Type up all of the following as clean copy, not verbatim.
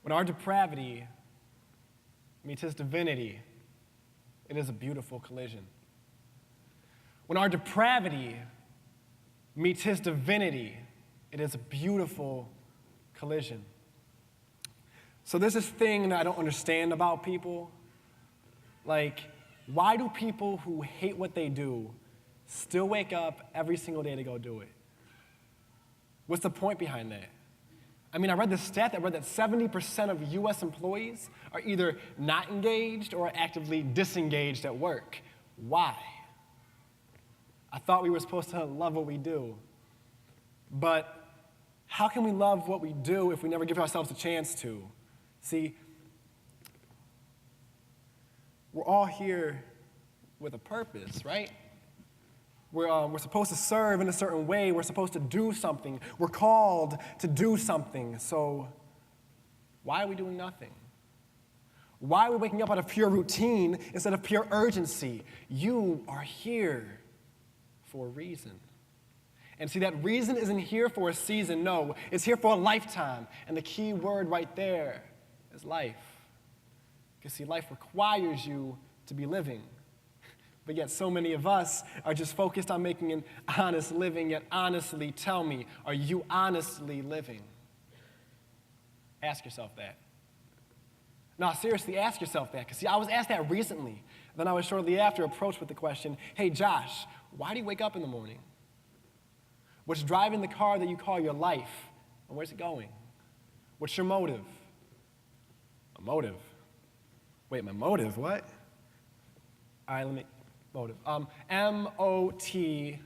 When our depravity meets his divinity, it is a beautiful collision. When our depravity meets his divinity, it is a beautiful collision. So there's this thing that I don't understand about people. Like, why do people who hate what they do still wake up every single day to go do it? What's the point behind that? I mean, I read this stat that read that 70% of US employees are either not engaged or actively disengaged at work. Why? I thought we were supposed to love what we do. But how can we love what we do if we never give ourselves a chance to? See, we're all here with a purpose, right? We're supposed to serve in a certain way. We're supposed to do something. We're called to do something. So why are we doing nothing? Why are we waking up out of pure routine instead of pure urgency? You are here for a reason. And see, that reason isn't here for a season. No, it's here for a lifetime. And the key word right there is life. Because see, life requires you to be living. But yet so many of us are just focused on making an honest living, yet honestly, tell me, are you honestly living? Ask yourself that. No, seriously, ask yourself that. Because see, I was asked that recently. Then I was shortly after approached with the question, hey, Josh, why do you wake up in the morning? What's driving the car that you call your life? And where's it going? What's your motive? A motive? Wait, my motive, what? All right, let me... Motive. M-O-T-I-V-E.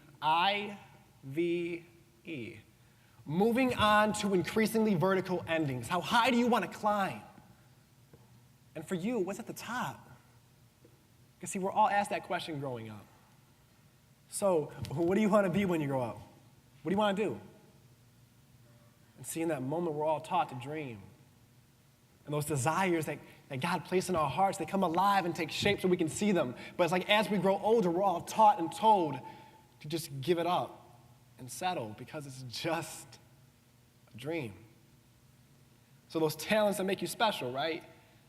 Moving on to increasingly vertical endings. How high do you want to climb? And for you, what's at the top? Because see, we're all asked that question growing up. So, what do you want to be when you grow up? What do you want to do? And see, in that moment, we're all taught to dream. And those desires that God placed in our hearts, they come alive and take shape so we can see them. But it's like as we grow older, we're all taught and told to just give it up and settle because it's just a dream. So those talents that make you special, right?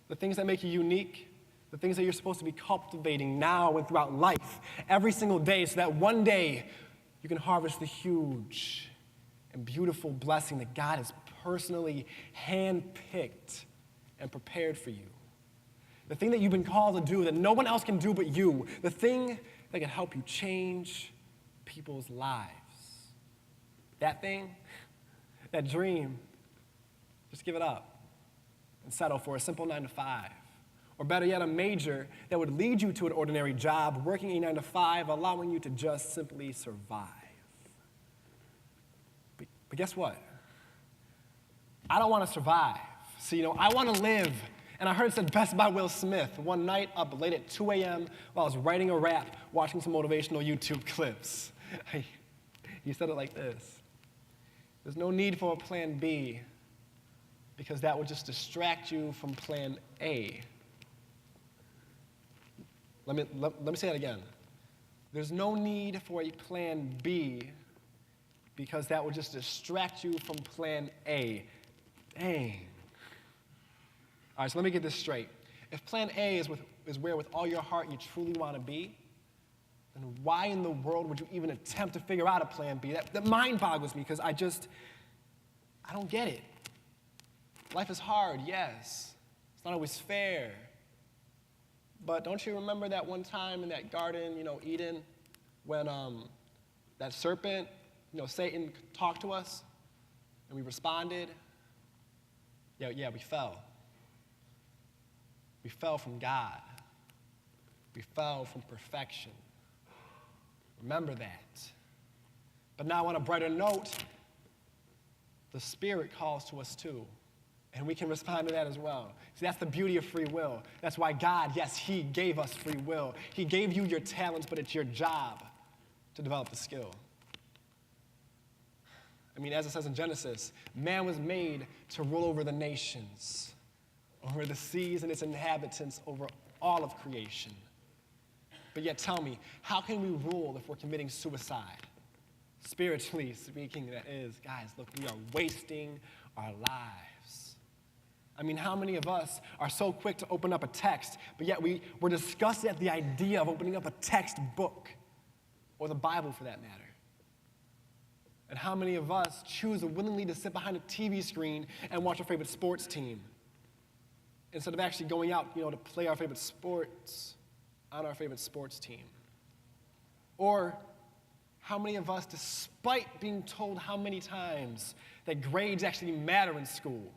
The things that make you unique, the things that you're supposed to be cultivating now and throughout life, every single day, so that one day you can harvest the huge and beautiful blessing that God has personally handpicked and prepared for you. The thing that you've been called to do that no one else can do but you. The thing that can help you change people's lives. That thing, that dream, just give it up and settle for a simple 9 to 5. Or better yet, a major that would lead you to an ordinary job, working a 9 to 5, allowing you to just simply survive. But guess what? I don't want to survive. See, I want to live. And I heard it said best by Will Smith one night up late at 2 a.m. while I was writing a rap, watching some motivational YouTube clips. He said it like this. There's no need for a plan B because that would just distract you from plan A. Let me say that again. There's no need for a plan B because that would just distract you from plan A. Dang. All right, so let me get this straight. If plan A is where with all your heart you truly want to be, then why in the world would you even attempt to figure out a plan B? That mind boggles me because I don't get it. Life is hard, yes. It's not always fair. But don't you remember that one time in that garden, Eden, when that serpent, Satan talked to us and we responded? Yeah, we fell. We fell from God. We fell from perfection. Remember that. But now on a brighter note, the Spirit calls to us too. And we can respond to that as well. See, that's the beauty of free will. That's why God, yes, He gave us free will. He gave you your talents, but it's your job to develop the skill. I mean, as it says in Genesis, man was made to rule over the nations, over the seas and its inhabitants, over all of creation. But yet tell me, how can we rule if we're committing suicide? Spiritually speaking, that is, guys, look, we are wasting our lives. I mean, how many of us are so quick to open up a text, but yet we're disgusted at the idea of opening up a textbook, or the Bible for that matter? And how many of us choose willingly to sit behind a TV screen and watch our favorite sports team instead of actually going out, to play our favorite sports on our favorite sports team? Or how many of us, despite being told how many times that grades actually matter in school,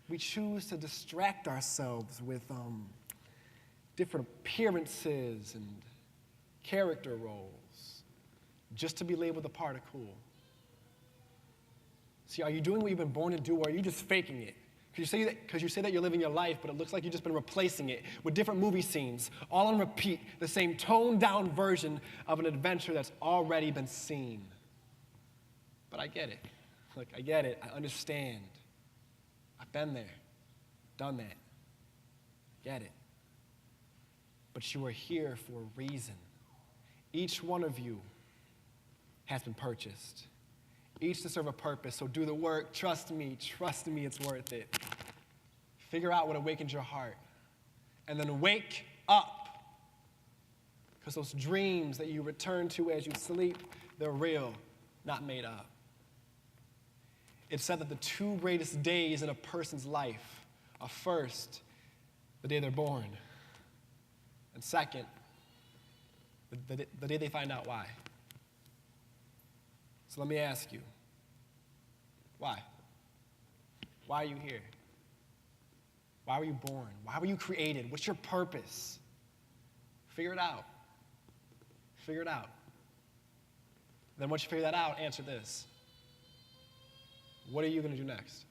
we choose to distract ourselves with different appearances and character roles just to be labeled a part of cool? See, are you doing what you've been born to do, or are you just faking it? Because you say that you're living your life, but it looks like you've just been replacing it with different movie scenes, all on repeat, the same toned-down version of an adventure that's already been seen. But I get it. Look, I get it. I understand. I've been there, done that. Get it. But you are here for a reason. Each one of you has been purchased, each to serve a purpose. So do the work. Trust me, it's worth it. Figure out what awakens your heart, and then wake up, because those dreams that you return to as you sleep, they're real, not made up. It's said that the two greatest days in a person's life are, first, the day they're born, and second, the day they find out why. So let me ask you, why? Why are you here? Why were you born? Why were you created? What's your purpose? Figure it out. Figure it out. Then once you figure that out, answer this. What are you going to do next?